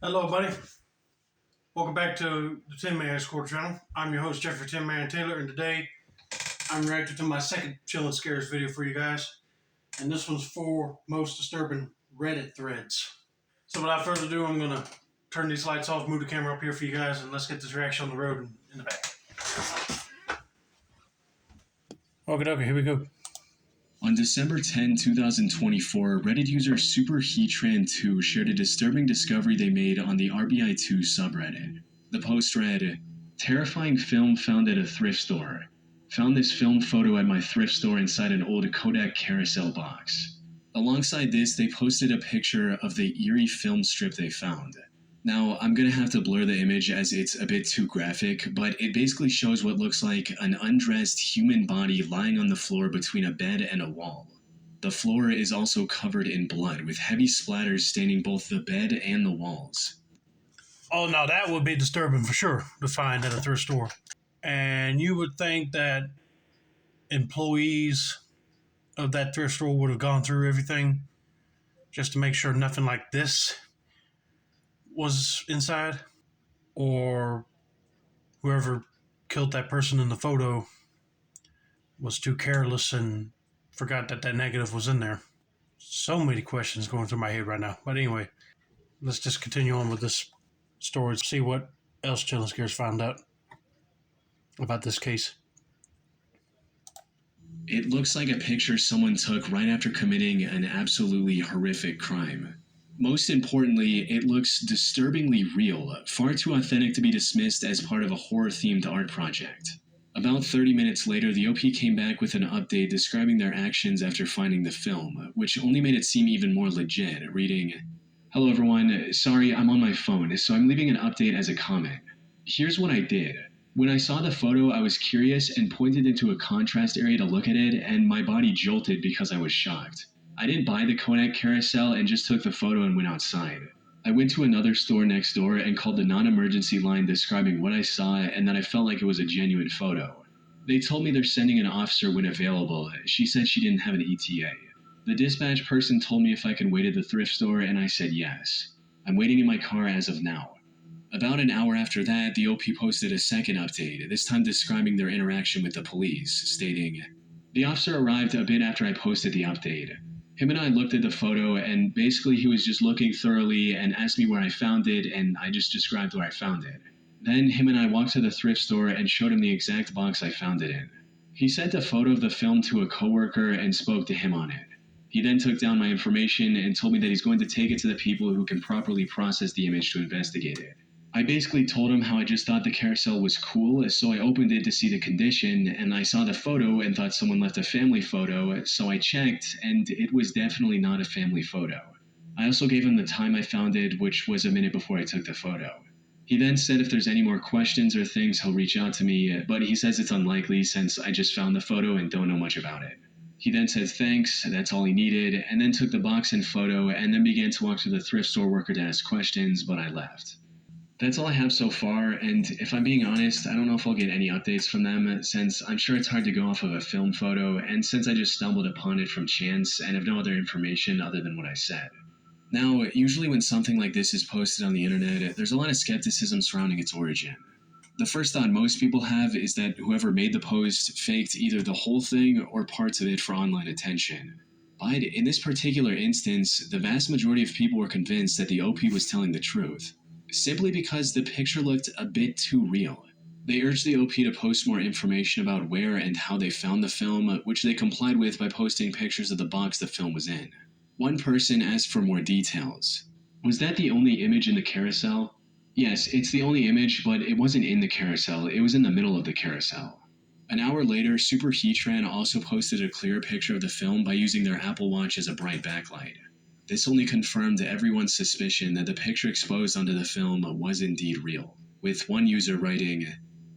Hello, buddy. Welcome back to the Tin Man Score channel. I'm your host, Jeffrey Tin Man Taylor, and today I'm reacting to my second Chillin' Scares video for you guys. And this one's for most disturbing Reddit threads. So without further ado, I'm going to turn these lights off, move the camera up here for you guys, and let's get this reaction on the road and in the back. Okay, here we go. On December 10, 2024, Reddit user SuperHeatran2 shared a disturbing discovery they made on the RBI2 subreddit. The post read, "Terrifying film found at a thrift store. Found this film photo at my thrift store inside an old Kodak carousel box." Alongside this, they posted a picture of the eerie film strip they found. Now, I'm gonna have to blur the image as it's a bit too graphic, but it basically shows what looks like an undressed human body lying on the floor between a bed and a wall. The floor is also covered in blood, with heavy splatters staining both the bed and the walls. Oh, now that would be disturbing for sure to find at a thrift store. And you would think that employees of that thrift store would have gone through everything just to make sure nothing like this was inside, or whoever killed that person in the photo was too careless and forgot that that negative was in there. So many questions going through my head right now. But anyway, let's just continue on with this story, see what else Chillin' Scares found out about this case. It looks like a picture someone took right after committing an absolutely horrific crime. Most importantly, it looks disturbingly real, far too authentic to be dismissed as part of a horror-themed art project. About 30 minutes later, the OP came back with an update describing their actions after finding the film, which only made it seem even more legit, reading, "Hello everyone, sorry I'm on my phone, so I'm leaving an update as a comment. Here's what I did. When I saw the photo, I was curious and pointed into a contrast area to look at it, and my body jolted because I was shocked. I didn't buy the Kodak carousel and just took the photo and went outside. I went to another store next door and called the non-emergency line describing what I saw and that I felt like it was a genuine photo. They told me they're sending an officer when available. She said she didn't have an ETA. The dispatch person told me if I could wait at the thrift store, and I said yes. I'm waiting in my car as of now." About an hour after that, the OP posted a second update, this time describing their interaction with the police, stating, "The officer arrived a bit after I posted the update. Him and I looked at the photo, and basically he was just looking thoroughly and asked me where I found it, and I just described where I found it. Then him and I walked to the thrift store and showed him the exact box I found it in. He sent a photo of the film to a coworker and spoke to him on it. He then took down my information and told me that he's going to take it to the people who can properly process the image to investigate it. I basically told him how I just thought the carousel was cool, so I opened it to see the condition, and I saw the photo and thought someone left a family photo, so I checked, and it was definitely not a family photo. I also gave him the time I found it, which was a minute before I took the photo. He then said if there's any more questions or things, he'll reach out to me, but he says it's unlikely since I just found the photo and don't know much about it. He then said thanks, that's all he needed, and then took the box and photo, and then began to walk to the thrift store worker to ask questions, but I left. That's all I have so far, and if I'm being honest, I don't know if I'll get any updates from them, since I'm sure it's hard to go off of a film photo, and since I just stumbled upon it from chance and have no other information other than what I said. Now, usually when something like this is posted on the internet, there's a lot of skepticism surrounding its origin. The first thought most people have is that whoever made the post faked either the whole thing or parts of it for online attention. But in this particular instance, the vast majority of people were convinced that the OP was telling the truth, simply because the picture looked a bit too real. They urged the OP to post more information about where and how they found the film, which they complied with by posting pictures of the box the film was in. One person asked for more details. "Was that the only image in the carousel?" "Yes, it's the only image, but it wasn't in the carousel, it was in the middle of the carousel." An hour later, SuperHeatran also posted a clearer picture of the film by using their Apple Watch as a bright backlight. This only confirmed everyone's suspicion that the picture exposed onto the film was indeed real, with one user writing,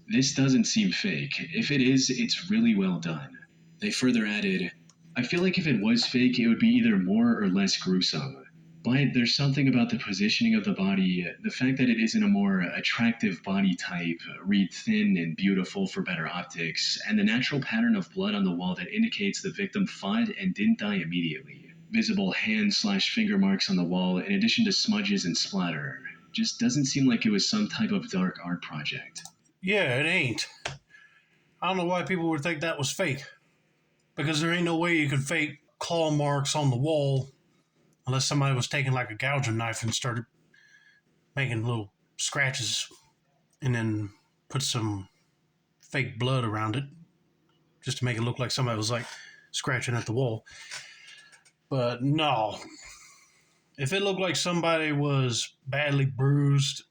"This doesn't seem fake. If it is, it's really well done." They further added, "I feel like if it was fake, it would be either more or less gruesome. But there's something about the positioning of the body, the fact that it isn't a more attractive body type, read thin and beautiful for better optics, and the natural pattern of blood on the wall that indicates the victim fought and didn't die immediately. Visible hand/finger marks on the wall, in addition to smudges and splatter. Just doesn't seem like it was some type of dark art project. Yeah, it ain't. I don't know why people would think that was fake. Because there ain't no way you could fake claw marks on the wall unless somebody was taking like a gouging knife and started making little scratches and then put some fake blood around it just to make it look like somebody was like scratching at the wall. But no. If it looked like somebody was badly bruised,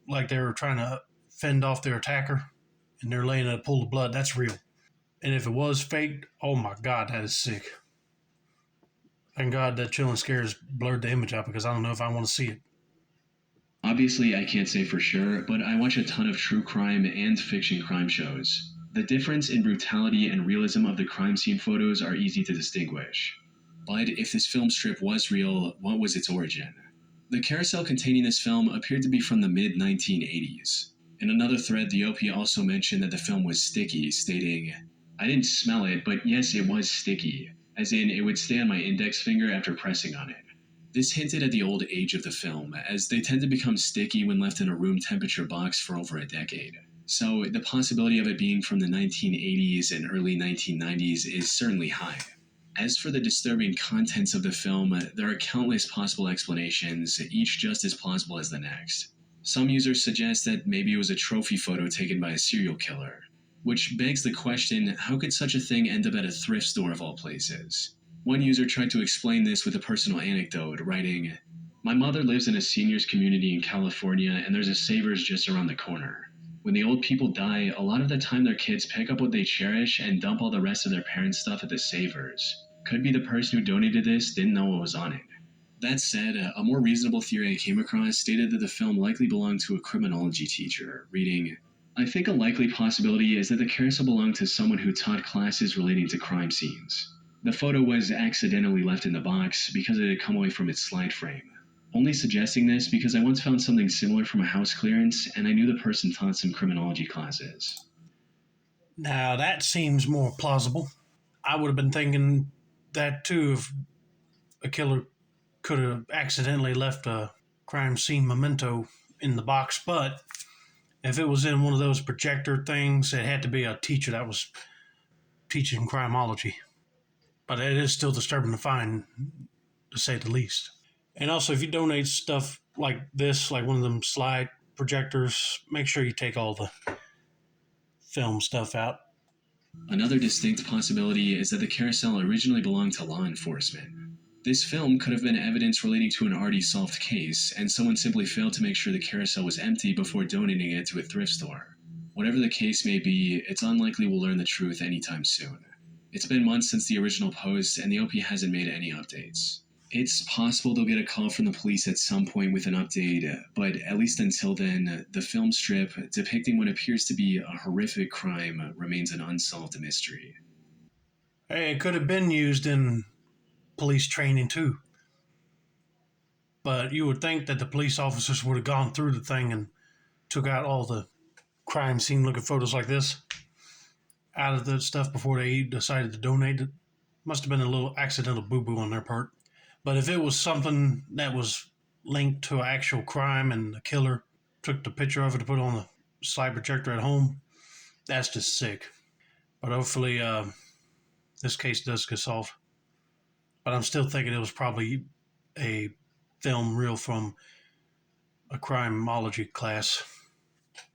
like they were trying to fend off their attacker and they're laying in a pool of blood, that's real. And if it was faked, oh my God, that is sick. Thank God that Chilling Scares blurred the image out because I don't know if I want to see it. Obviously, I can't say for sure, but I watch a ton of true crime and fiction crime shows. The difference in brutality and realism of the crime scene photos are easy to distinguish. But if this film strip was real, what was its origin? The carousel containing this film appeared to be from the mid 1980s. In another thread, the OP also mentioned that the film was sticky, stating, "I didn't smell it, but yes, it was sticky, as in it would stay on my index finger after pressing on it." This hinted at the old age of the film, as they tend to become sticky when left in a room temperature box for over a decade. So the possibility of it being from the 1980s and early 1990s is certainly high. As for the disturbing contents of the film, there are countless possible explanations, each just as plausible as the next. Some users suggest that maybe it was a trophy photo taken by a serial killer, which begs the question, how could such a thing end up at a thrift store of all places? One user tried to explain this with a personal anecdote, writing, "My mother lives in a seniors community in California and there's a Savers just around the corner. When the old people die, a lot of the time their kids pick up what they cherish and dump all the rest of their parents' stuff at the Savers. Could be the person who donated this didn't know what was on it." That said, a more reasonable theory I came across stated that the film likely belonged to a criminology teacher, reading, "I think a likely possibility is that the carousel belonged to someone who taught classes relating to crime scenes. The photo was accidentally left in the box because it had come away from its slide frame. Only suggesting this because I once found something similar from a house clearance and I knew the person taught some criminology classes." Now that seems more plausible. I would have been thinking that too if a killer could have accidentally left a crime scene memento in the box, but if it was in one of those projector things, it had to be a teacher that was teaching criminology. But it is still disturbing to find, to say the least. And also, if you donate stuff like this, like one of them slide projectors, make sure you take all the film stuff out. Another distinct possibility is that the carousel originally belonged to law enforcement. This film could have been evidence relating to an already solved case, and someone simply failed to make sure the carousel was empty before donating it to a thrift store. Whatever the case may be, it's unlikely we'll learn the truth anytime soon. It's been months since the original post, and the OP hasn't made any updates. It's possible they'll get a call from the police at some point with an update, but at least until then, the film strip depicting what appears to be a horrific crime remains an unsolved mystery. Hey, it could have been used in police training too. But you would think that the police officers would have gone through the thing and took out all the crime scene looking photos like this out of the stuff before they decided to donate it. Must have been a little accidental boo-boo on their part. But if it was something that was linked to an actual crime and the killer took the picture of it to put on the slide projector at home, that's just sick. But hopefully this case does get solved. But I'm still thinking it was probably a film reel from a criminology class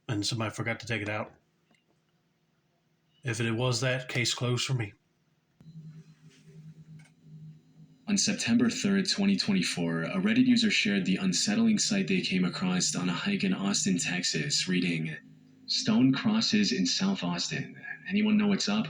and somebody forgot to take it out. If it was that, case closed for me. On September 3rd, 2024, a Reddit user shared the unsettling sight they came across on a hike in Austin, Texas, reading, "Stone crosses in South Austin. Anyone know what's up?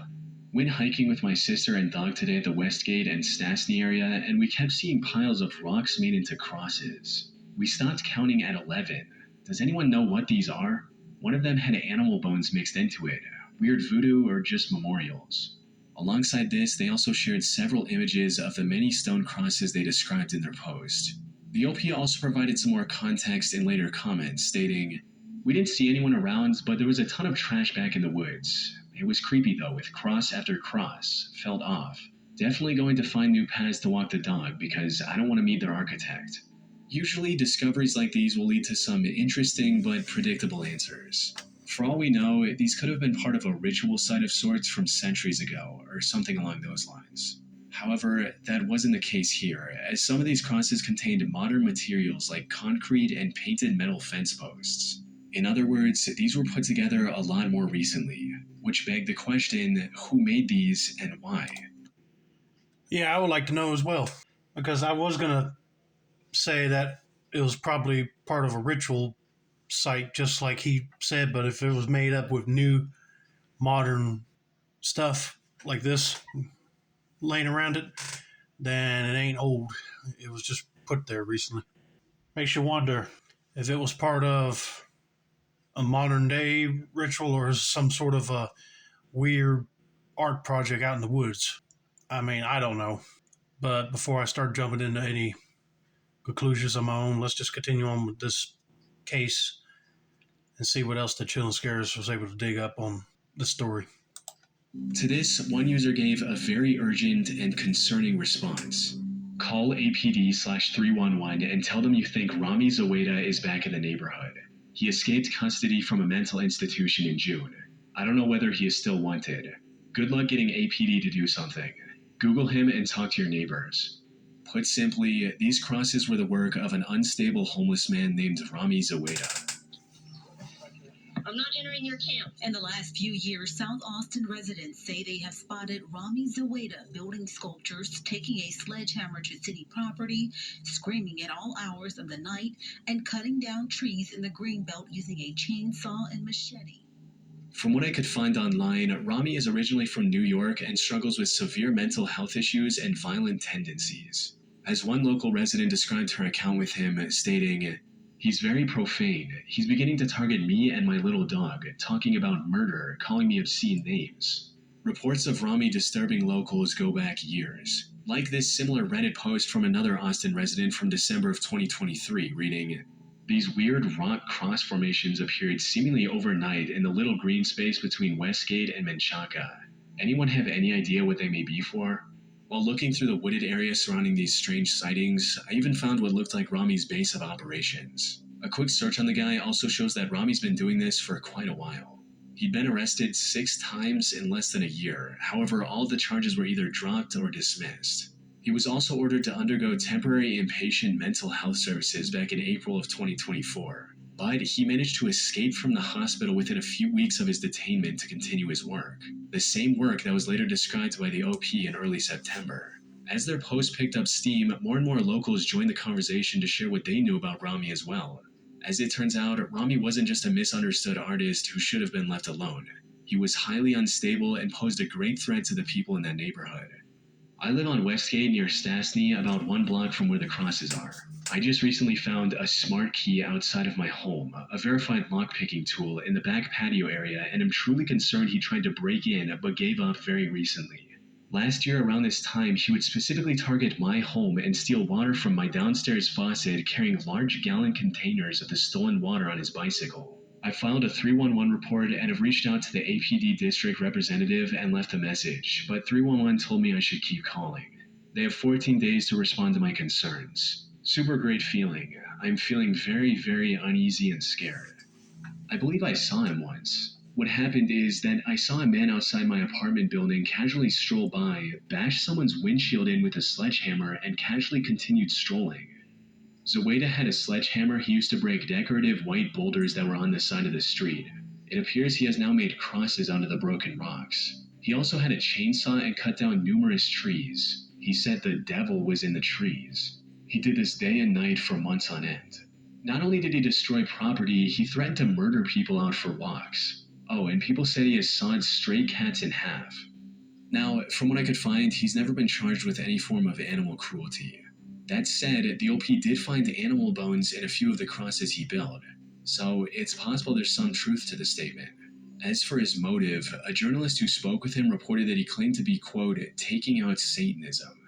Went hiking with my sister and dog today at the Westgate and Stastny area, and we kept seeing piles of rocks made into crosses. We stopped counting at 11. Does anyone know what these are? One of them had animal bones mixed into it. Weird voodoo or just memorials?" Alongside this, they also shared several images of the many stone crosses they described in their post. The OP also provided some more context in later comments, stating, "We didn't see anyone around, but there was a ton of trash back in the woods. It was creepy though, with cross after cross. Felt off. Definitely going to find new paths to walk the dog because I don't want to meet their architect. Usually, discoveries like these will lead to some interesting but predictable answers. For all we know, these could have been part of a ritual site of sorts from centuries ago, or something along those lines. However, that wasn't the case here, as some of these crosses contained modern materials like concrete and painted metal fence posts. In other words, these were put together a lot more recently, which begged the question, who made these and why? Yeah, I would like to know as well, because I was going to say that it was probably part of a ritual site, just like he said, but if it was made up with new modern stuff like this laying around it, then it ain't old. It was just put there recently. Makes you wonder if it was part of a modern day ritual or some sort of a weird art project out in the woods. I mean, I don't know. But before I start jumping into any conclusions of my own, let's just continue on with this case and see what else the Chill and Scares was able to dig up on the story. To this, one user gave a very urgent and concerning response. Call APD/311 and tell them you think Rami Zoeda is back in the neighborhood. He escaped custody from a mental institution in June. I don't know whether he is still wanted. Good luck getting APD to do something. Google him and talk to your neighbors. Put simply, these crosses were the work of an unstable homeless man named Rami Zoeda. I'm not entering your camp. In the last few years, South Austin residents say they have spotted Rami Zoeda building sculptures, taking a sledgehammer to city property, screaming at all hours of the night, and cutting down trees in the greenbelt using a chainsaw and machete. From what I could find online, Rami is originally from New York and struggles with severe mental health issues and violent tendencies. As one local resident described her account with him, stating, "He's very profane. He's beginning to target me and my little dog, talking about murder, calling me obscene names." Reports of Rami disturbing locals go back years. Like this similar Reddit post from another Austin resident from December of 2023, reading, "These weird rock cross formations appeared seemingly overnight in the little green space between Westgate and Menchaca. Anyone have any idea what they may be for?" While looking through the wooded area surrounding these strange sightings, I even found what looked like Rami's base of operations. A quick search on the guy also shows that Rami's been doing this for quite a while. He'd been arrested 6 times in less than a year, however all the charges were either dropped or dismissed. He was also ordered to undergo temporary inpatient mental health services back in April of 2024, but he managed to escape from the hospital within a few weeks of his detainment to continue his work. The same work that was later described by the OP in early September. As their post picked up steam, more and more locals joined the conversation to share what they knew about Rami as well. As it turns out, Rami wasn't just a misunderstood artist who should have been left alone. He was highly unstable and posed a great threat to the people in that neighborhood. I live on Westgate near Stastny, about 1 block from where the crosses are. I just recently found a smart key outside of my home, a verified lockpicking tool in the back patio area, and I'm truly concerned he tried to break in but gave up very recently. Last year around this time, he would specifically target my home and steal water from my downstairs faucet, carrying large gallon containers of the stolen water on his bicycle. I filed a 311 report and have reached out to the APD district representative and left a message, but 311 told me I should keep calling. They have 14 days to respond to my concerns. Super great feeling. I'm feeling very, very uneasy and scared. I believe I saw him once. What happened is that I saw a man outside my apartment building casually stroll by, bash someone's windshield in with a sledgehammer, and casually continued strolling. Zoeda had a sledgehammer he used to break decorative white boulders that were on the side of the street. It appears he has now made crosses out of the broken rocks. He also had a chainsaw and cut down numerous trees. He said the devil was in the trees. He did this day and night for months on end. Not only did he destroy property, he threatened to murder people out for walks. Oh, and people said he has sawed stray cats in half. Now, from what I could find, he's never been charged with any form of animal cruelty. That said, the OP did find animal bones in a few of the crosses he built, so it's possible there's some truth to the statement. As for his motive, a journalist who spoke with him reported that he claimed to be, quote, taking out Satanism.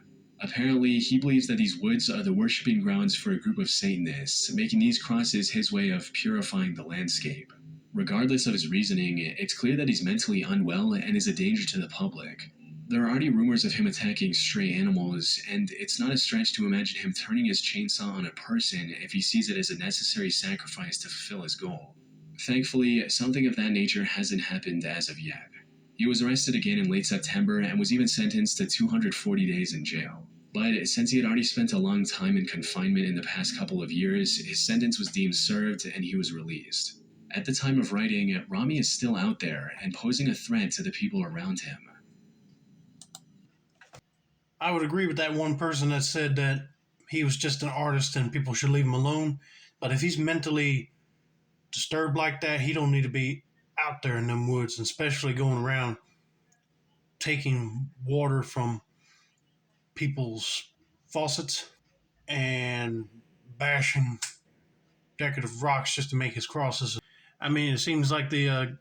Apparently, he believes that these woods are the worshiping grounds for a group of Satanists, making these crosses his way of purifying the landscape. Regardless of his reasoning, it's clear that he's mentally unwell and is a danger to the public. There are already rumors of him attacking stray animals, and it's not a stretch to imagine him turning his chainsaw on a person if he sees it as a necessary sacrifice to fulfill his goal. Thankfully, something of that nature hasn't happened as of yet. He was arrested again in late September and was even sentenced to 240 days in jail. But since he had already spent a long time in confinement in the past couple of years, his sentence was deemed served and he was released. At the time of writing, Rami is still out there and posing a threat to the people around him. I would agree with that one person that said that he was just an artist and people should leave him alone. But if he's mentally disturbed like that, he don't need to be out there in them woods, especially going around taking water from people's faucets and bashing decorative rocks just to make his crosses. I mean, it seems like the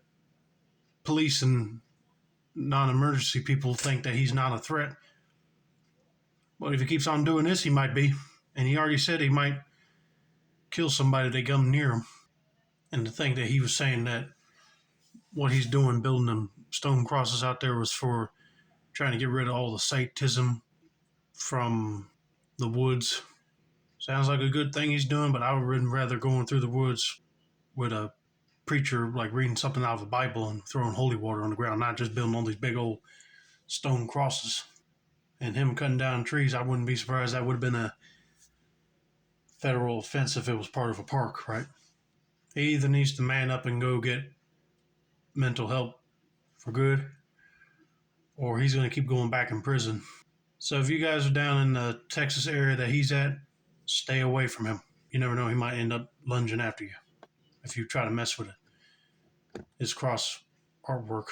police and non-emergency people think that he's not a threat. But if he keeps on doing this, he might be. And he already said he might kill somebody if they come near him. And to think that he was saying that what he's doing, building them stone crosses out there, was for trying to get rid of all the Satanism from the woods. Sounds like a good thing he's doing, but I would rather going through the woods with a preacher, like reading something out of the Bible and throwing holy water on the ground, not just building all these big old stone crosses. And him cutting down trees, I wouldn't be surprised that would have been a federal offense if it was part of a park, right? He either needs to man up and go get mental help for good, or he's going to keep going back in prison. So if you guys are down in the Texas area that he's at, stay away from him. You never know, he might end up lunging after you if you try to mess with it. His cross artwork.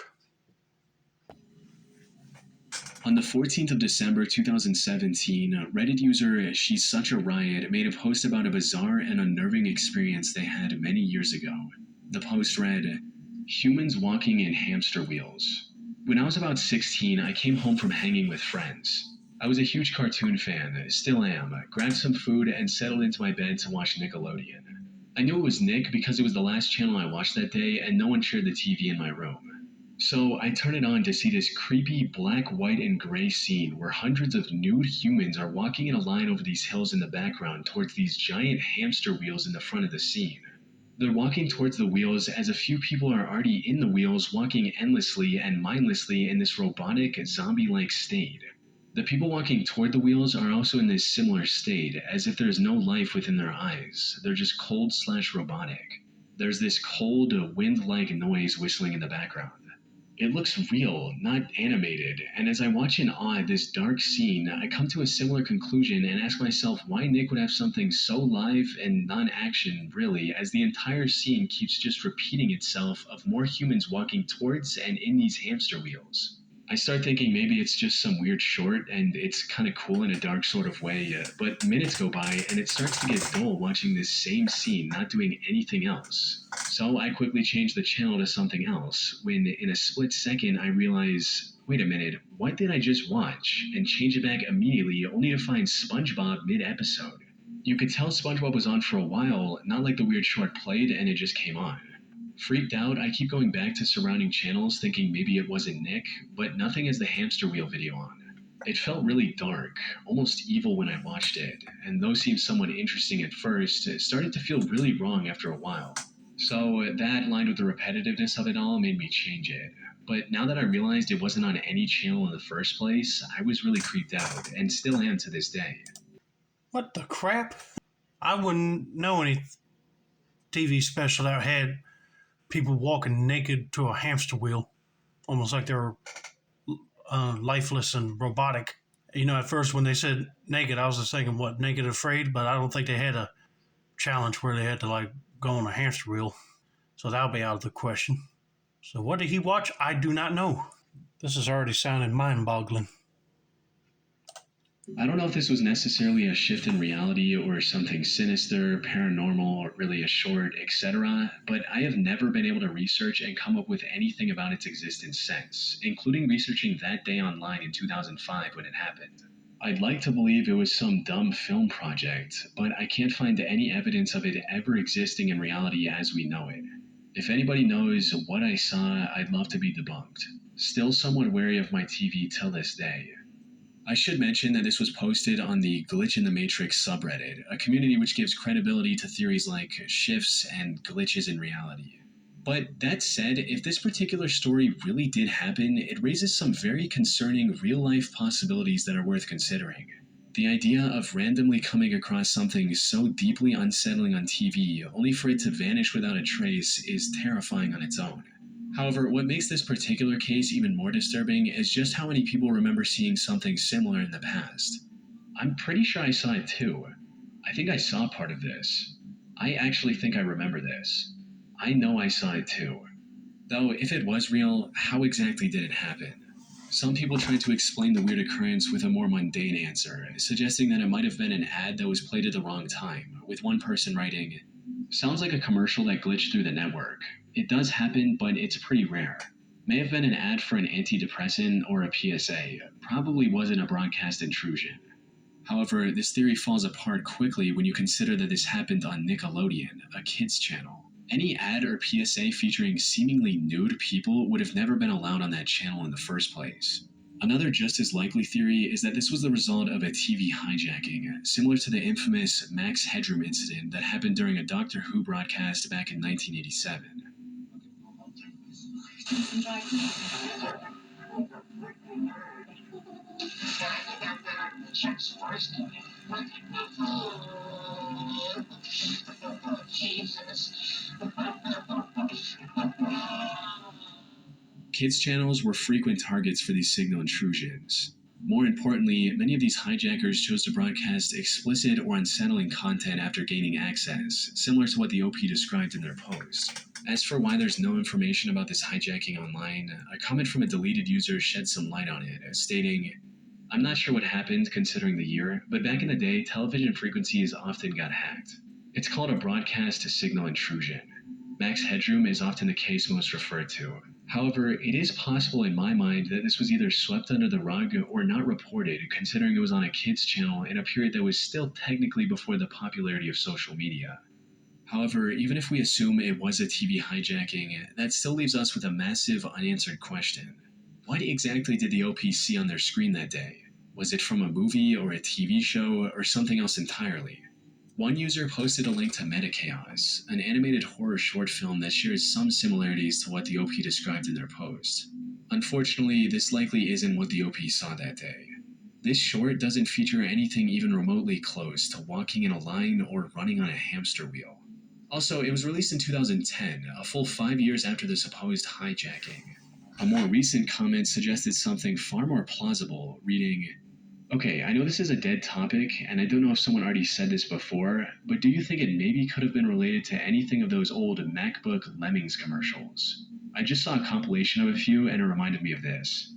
On the 14th of December 2017, Reddit user She's Such a Riot made a post about a bizarre and unnerving experience they had many years ago. The post read, "Humans walking in hamster wheels. When I was about 16, I came home from hanging with friends. I was a huge cartoon fan, still am, grabbed some food and settled into my bed to watch Nickelodeon. I knew it was Nick because it was the last channel I watched that day and no one shared the TV in my room. So I turn it on to see this creepy black, white, and gray scene where hundreds of nude humans are walking in a line over these hills in the background towards these giant hamster wheels in the front of the scene. They're walking towards the wheels as a few people are already in the wheels, walking endlessly and mindlessly in this robotic, zombie-like state. The people walking toward the wheels are also in this similar state, as if there's no life within their eyes. They're just cold/robotic. There's this cold, wind-like noise whistling in the background. It looks real, not animated, and as I watch in awe at this dark scene, I come to a similar conclusion and ask myself why Nick would have something so live and non-action, really, as the entire scene keeps just repeating itself of more humans walking towards and in these hamster wheels. I start thinking maybe it's just some weird short and it's kind of cool in a dark sort of way, but minutes go by and it starts to get dull watching this same scene, not doing anything else. So I quickly change the channel to something else, when in a split second I realize, wait a minute, what did I just watch? And change it back immediately, only to find SpongeBob mid-episode. You could tell SpongeBob was on for a while, not like the weird short played and it just came on. Freaked out, I keep going back to surrounding channels thinking maybe it wasn't Nick, but nothing has the hamster wheel video on. It felt really dark, almost evil when I watched it, and though seemed somewhat interesting at first, it started to feel really wrong after a while. So that, lined with the repetitiveness of it all, made me change it. But now that I realized it wasn't on any channel in the first place, I was really creeped out, and still am to this day. What the crap? I wouldn't know any TV special that had people walking naked to a hamster wheel, almost like they were lifeless and robotic. You know, at first when they said naked, I was just thinking, what, naked afraid? But I don't think they had a challenge where they had to like go on a hamster wheel. So that'll be out of the question. So what did he watch? I do not know. This is already sounding mind-boggling. I don't know if this was necessarily a shift in reality or something sinister, paranormal, or really a short, etc., but I have never been able to research and come up with anything about its existence since, including researching that day online in 2005 when it happened. I'd like to believe it was some dumb film project, but I can't find any evidence of it ever existing in reality as we know it. If anybody knows what I saw, I'd love to be debunked. Still somewhat wary of my TV till this day. I should mention that this was posted on the Glitch in the Matrix subreddit, a community which gives credibility to theories like shifts and glitches in reality. But that said, if this particular story really did happen, it raises some very concerning real-life possibilities that are worth considering. The idea of randomly coming across something so deeply unsettling on TV, only for it to vanish without a trace, is terrifying on its own. However, what makes this particular case even more disturbing is just how many people remember seeing something similar in the past. I'm pretty sure I saw it too. I think I saw part of this. I actually think I remember this. I know I saw it too. Though, if it was real, how exactly did it happen? Some people try to explain the weird occurrence with a more mundane answer, suggesting that it might have been an ad that was played at the wrong time, with one person writing, "Sounds like a commercial that glitched through the network. It does happen, but it's pretty rare. May have been an ad for an antidepressant or a PSA. Probably wasn't a broadcast intrusion." However, this theory falls apart quickly when you consider that this happened on Nickelodeon, a kids channel. Any ad or PSA featuring seemingly nude people would have never been allowed on that channel in the first place. Another just as likely theory is that this was the result of a TV hijacking, similar to the infamous Max Headroom incident that happened during a Doctor Who broadcast back in 1987. Kids channels were frequent targets for these signal intrusions. More importantly, many of these hijackers chose to broadcast explicit or unsettling content after gaining access, similar to what the OP described in their post. As for why there's no information about this hijacking online, a comment from a deleted user shed some light on it, stating, "I'm not sure what happened considering the year, but back in the day, television frequencies often got hacked. It's called a broadcast signal intrusion. Max Headroom is often the case most referred to. However, it is possible in my mind that this was either swept under the rug or not reported, considering it was on a kids channel in a period that was still technically before the popularity of social media. However, even if we assume it was a TV hijacking, that still leaves us with a massive unanswered question. What exactly did the OP see on their screen that day? Was it from a movie or a TV show or something else entirely?" One user posted a link to Metachaos, an animated horror short film that shares some similarities to what the OP described in their post. Unfortunately, this likely isn't what the OP saw that day. This short doesn't feature anything even remotely close to walking in a line or running on a hamster wheel. Also, it was released in 2010, a full 5 years after the supposed hijacking. A more recent comment suggested something far more plausible, reading, "Okay, I know this is a dead topic, and I don't know if someone already said this before, but do you think it maybe could have been related to anything of those old MacBook Lemmings commercials? I just saw a compilation of a few, and it reminded me of this."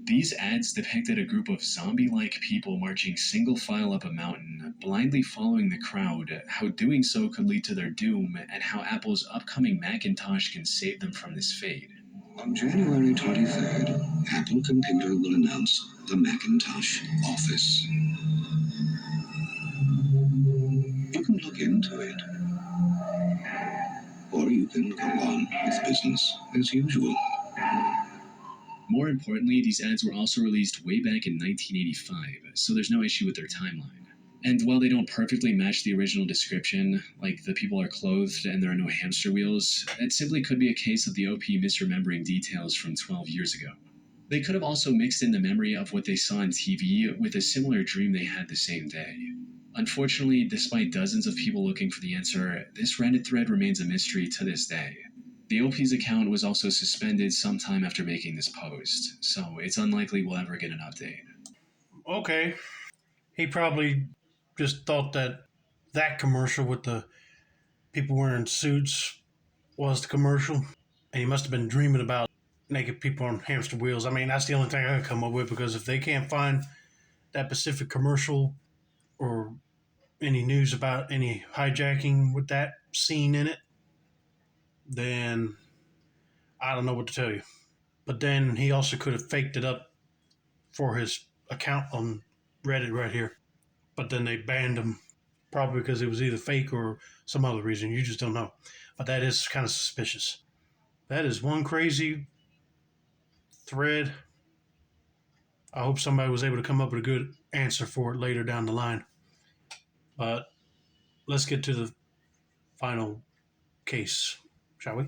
These ads depicted a group of zombie-like people marching single file up a mountain, blindly following the crowd, how doing so could lead to their doom, and how Apple's upcoming Macintosh can save them from this fate. On January 23rd, Apple Computer will announce the Macintosh Office. You can look into it, or you can go on with business as usual. More importantly, these ads were also released way back in 1985, so there's no issue with their timeline. And while they don't perfectly match the original description, like the people are clothed and there are no hamster wheels, it simply could be a case of the OP misremembering details from 12 years ago. They could have also mixed in the memory of what they saw on TV with a similar dream they had the same day. Unfortunately, despite dozens of people looking for the answer, this Reddit thread remains a mystery to this day. The OP's account was also suspended sometime after making this post, so it's unlikely we'll ever get an update. Okay. He probably just thought that commercial with the people wearing suits was the commercial. And he must have been dreaming about naked people on hamster wheels. I mean, that's the only thing I can come up with, because if they can't find that Pacific commercial or any news about any hijacking with that scene in it, then I don't know what to tell you. But then he also could have faked it up for his account on Reddit right here. But then they banned him, probably because it was either fake or some other reason. You just don't know. But that is kind of suspicious. That is one crazy thread. I hope somebody was able to come up with a good answer for it later down the line. But let's get to the final case, shall we?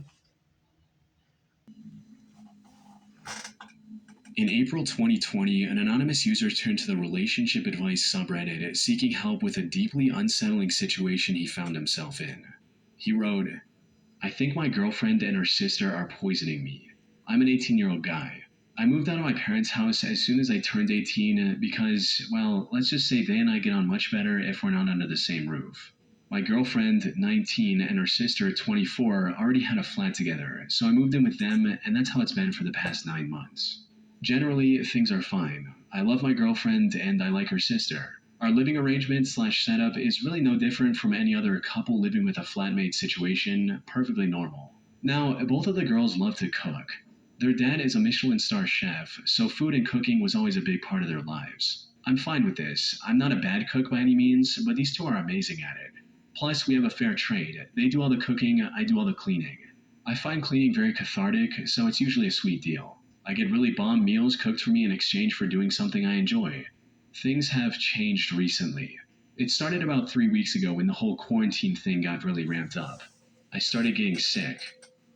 In April 2020, an anonymous user turned to the relationship advice subreddit seeking help with a deeply unsettling situation he found himself in. He wrote, "I think my girlfriend and her sister are poisoning me. I'm an 18-year-old guy. I moved out of my parents' house as soon as I turned 18 because, well, let's just say they and I get on much better if we're not under the same roof. My girlfriend, 19, and her sister, 24, already had a flat together, so I moved in with them, and that's how it's been for the past 9 months. Generally, things are fine. I love my girlfriend and I like her sister. Our living arrangement / setup is really no different from any other couple living with a flatmate situation, perfectly normal. Now, both of the girls love to cook. Their dad is a Michelin star chef, so food and cooking was always a big part of their lives. I'm fine with this. I'm not a bad cook by any means, but these two are amazing at it. Plus, we have a fair trade. They do all the cooking, I do all the cleaning. I find cleaning very cathartic, so it's usually a sweet deal. I get really bomb meals cooked for me in exchange for doing something I enjoy. Things have changed recently. It started about 3 weeks ago when the whole quarantine thing got really ramped up. I started getting sick.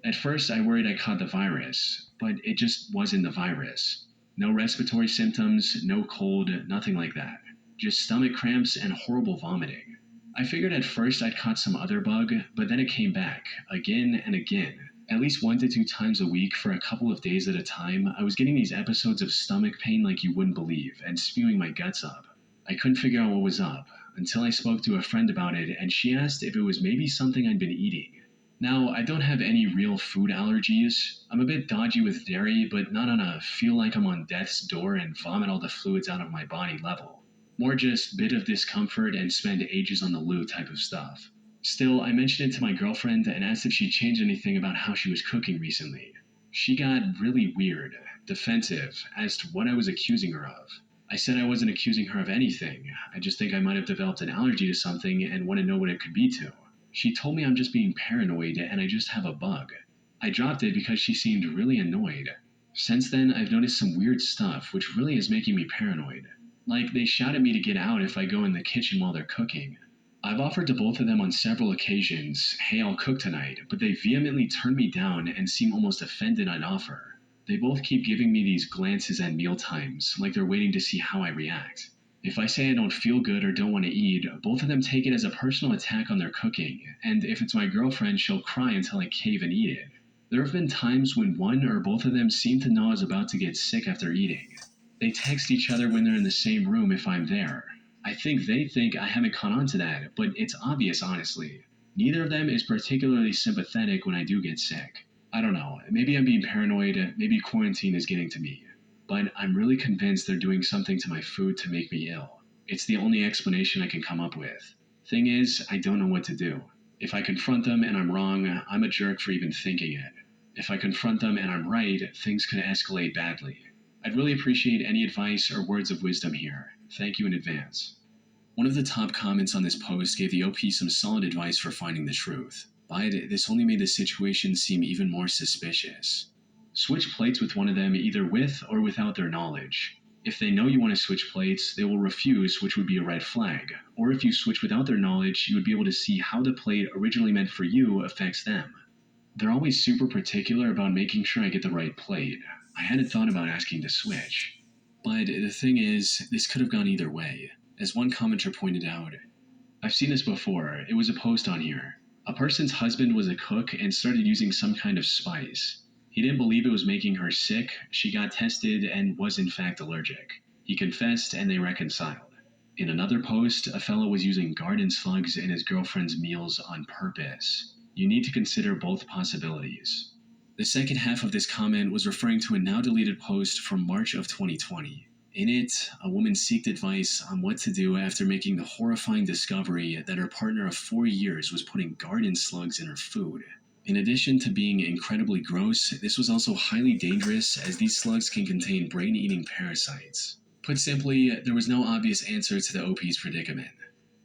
At first, I worried I caught the virus, but it just wasn't the virus. No respiratory symptoms, no cold, nothing like that. Just stomach cramps and horrible vomiting. I figured at first I'd caught some other bug, but then it came back, again and again. At least 1 to 2 times a week for a couple of days at a time, I was getting these episodes of stomach pain like you wouldn't believe, and spewing my guts up. I couldn't figure out what was up, until I spoke to a friend about it, and she asked if it was maybe something I'd been eating. Now, I don't have any real food allergies. I'm a bit dodgy with dairy, but not on a feel like I'm on death's door and vomit all the fluids out of my body level. More just bit of discomfort and spend ages on the loo type of stuff. Still, I mentioned it to my girlfriend and asked if she'd changed anything about how she was cooking recently. She got really weird, defensive, as to what I was accusing her of. I said I wasn't accusing her of anything. I just think I might have developed an allergy to something and want to know what it could be to. She told me I'm just being paranoid and I just have a bug. I dropped it because she seemed really annoyed. Since then, I've noticed some weird stuff, which really is making me paranoid. Like, they shout at me to get out if I go in the kitchen while they're cooking. I've offered to both of them on several occasions, hey, I'll cook tonight, but they vehemently turn me down and seem almost offended I'd offer. They both keep giving me these glances at mealtimes, like they're waiting to see how I react. If I say I don't feel good or don't want to eat, both of them take it as a personal attack on their cooking, and if it's my girlfriend, she'll cry until I cave and eat it. There have been times when one or both of them seem to know I was about to get sick after eating. They text each other when they're in the same room if I'm there. I think they think I haven't caught on to that, but it's obvious, honestly. Neither of them is particularly sympathetic when I do get sick. I don't know, maybe I'm being paranoid, maybe quarantine is getting to me. But I'm really convinced they're doing something to my food to make me ill. It's the only explanation I can come up with. Thing is, I don't know what to do. If I confront them and I'm wrong, I'm a jerk for even thinking it. If I confront them and I'm right, things could escalate badly. I'd really appreciate any advice or words of wisdom here. Thank you in advance. One of the top comments on this post gave the OP some solid advice for finding the truth, but this only made the situation seem even more suspicious. Switch plates with one of them either with or without their knowledge. If they know you want to switch plates, they will refuse, which would be a red flag. Or if you switch without their knowledge, you would be able to see how the plate originally meant for you affects them. They're always super particular about making sure I get the right plate. I hadn't thought about asking to switch. But the thing is, this could have gone either way. As one commenter pointed out, I've seen this before. It was a post on here. A person's husband was a cook and started using some kind of spice. He didn't believe it was making her sick. She got tested and was in fact allergic. He confessed and they reconciled. In another post, a fellow was using garden slugs in his girlfriend's meals on purpose. You need to consider both possibilities. The second half of this comment was referring to a now deleted post from March of 2020. In it, a woman sought advice on what to do after making the horrifying discovery that her partner of 4 years was putting garden slugs in her food. In addition to being incredibly gross, this was also highly dangerous as these slugs can contain brain-eating parasites. Put simply, there was no obvious answer to the OP's predicament.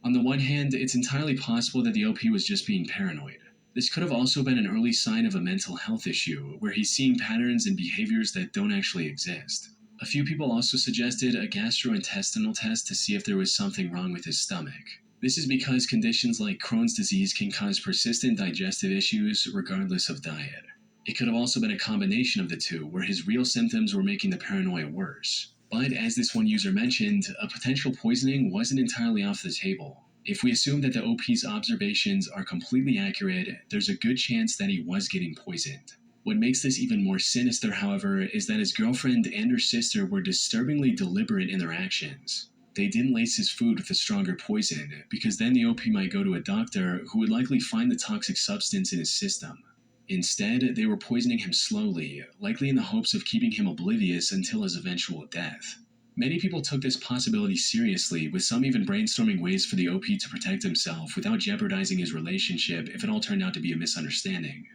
On the one hand, it's entirely possible that the OP was just being paranoid. This could have also been an early sign of a mental health issue, where he's seeing patterns and behaviors that don't actually exist. A few people also suggested a gastrointestinal test to see if there was something wrong with his stomach. This is because conditions like Crohn's disease can cause persistent digestive issues regardless of diet. It could have also been a combination of the two, where his real symptoms were making the paranoia worse. But as this one user mentioned, a potential poisoning wasn't entirely off the table. If we assume that the OP's observations are completely accurate, there's a good chance that he was getting poisoned. What makes this even more sinister, however, is that his girlfriend and her sister were disturbingly deliberate in their actions. They didn't lace his food with a stronger poison, because then the OP might go to a doctor who would likely find the toxic substance in his system. Instead, they were poisoning him slowly, likely in the hopes of keeping him oblivious until his eventual death. Many people took this possibility seriously, with some even brainstorming ways for the OP to protect himself without jeopardizing his relationship if it all turned out to be a misunderstanding.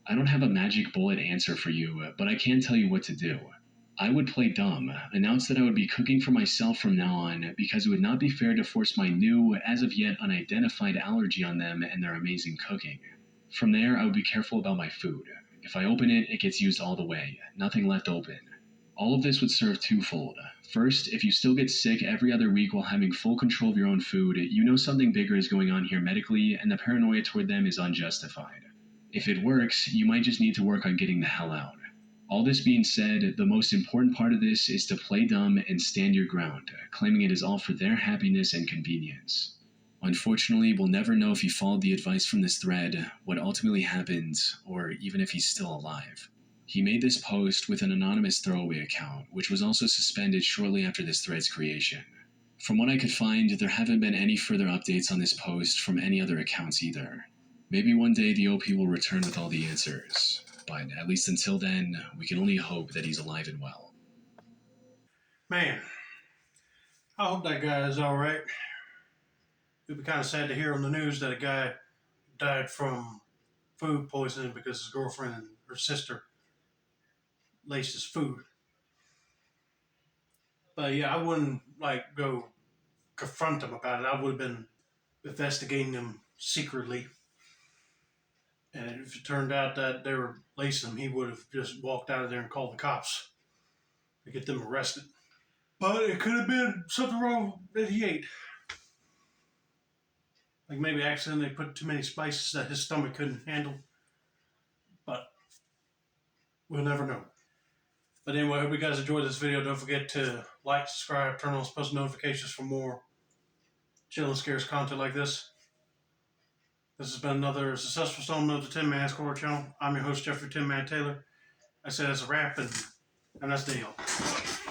I don't have a magic bullet answer for you, but I can tell you what to do. I would play dumb, announce that I would be cooking for myself from now on because it would not be fair to force my new, as of yet unidentified allergy on them and their amazing cooking. From there, I would be careful about my food. If I open it, it gets used all the way, nothing left open. All of this would serve twofold. First, if you still get sick every other week while having full control of your own food, you know something bigger is going on here medically, and the paranoia toward them is unjustified. If it works, you might just need to work on getting the hell out. All this being said, the most important part of this is to play dumb and stand your ground, claiming it is all for their happiness and convenience. Unfortunately, we'll never know if he followed the advice from this thread, what ultimately happened, or even if he's still alive. He made this post with an anonymous throwaway account, which was also suspended shortly after this thread's creation. From what I could find, there haven't been any further updates on this post from any other accounts either. Maybe one day the OP will return with all the answers, but at least until then, we can only hope that he's alive and well. Man, I hope that guy is all right. It'd be kind of sad to hear on the news that a guy died from food poisoning because his girlfriend and her sister laced his food. But yeah, I wouldn't go confront him about it. I would have been investigating him secretly. And if it turned out that they were lacing him, he would have just walked out of there and called the cops to get them arrested. But it could have been something wrong that he ate. Like maybe accidentally put too many spices that his stomach couldn't handle. But we'll never know. But anyway, I hope you guys enjoyed this video. Don't forget to like, subscribe, turn on post notifications for more chill and scares content like this. This has been another successful installment of the Tin Man's Horror Channel. I'm your host, Jeffrey Tin Man Taylor. I say that's a wrap, and that's the deal.